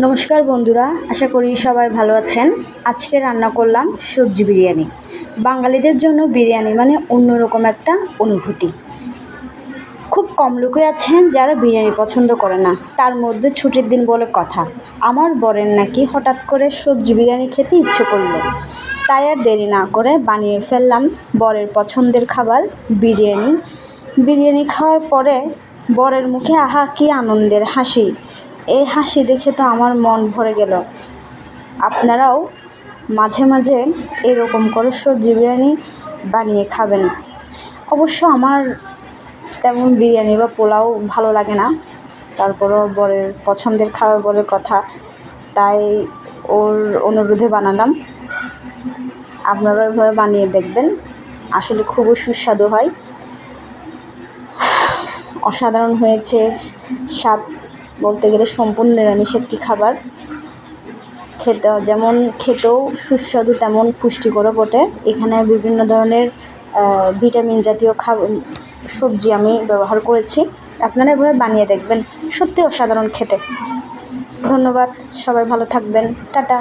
নমস্কার বন্ধুরা, আশা করি সবাই ভালো আছেন। আজকে রান্না করলাম সবজি বিরিয়ানি। বাঙালিদের জন্য বিরিয়ানি মানে অন্যরকম একটা অনুভূতি। খুব কম লোকই আছেন যারা বিরিয়ানি পছন্দ করে না, তার মধ্যে ছুটির দিন বলে কথা। আমার বরের নাকি হঠাৎ করে সবজি বিরিয়ানি খেতে ইচ্ছে করলো, তাই আর দেরি না করে বানিয়ে ফেললাম বরের পছন্দের খাবার বিরিয়ানি। বিরিয়ানি খাওয়ার পরে বরের মুখে আহা কি আনন্দের হাসি! এই হাসি দেখে তো আমার মন ভরে গেল। আপনারাও মাঝে মাঝে এরকম করে সবজি বিরিয়ানি বানিয়ে খাবেন। অবশ্য আমার তেমন বিরিয়ানি বা পোলাও ভালো লাগে না, তারপরও বরের পছন্দের খাবার বলে কথা, তাই ওর অনুরোধে বানালাম। আপনারা এভাবে বানিয়ে দেখবেন, আসলে খুবই সুস্বাদু হয়, অসাধারণ হয়েছে। স্বাদ বলতে গেলে সম্পূর্ণ নিরামিষ একটি খাবার, খেতেও সুস্বাদু তেমন পুষ্টিকরও বটে। এখানে বিভিন্ন ধরনের ভিটামিন জাতীয় সবজি আমি ব্যবহার করেছি। আপনারা এভাবে বানিয়ে দেখবেন, সত্যি অসাধারণ খেতে। ধন্যবাদ, সবাই ভালো থাকবেন, টাটা।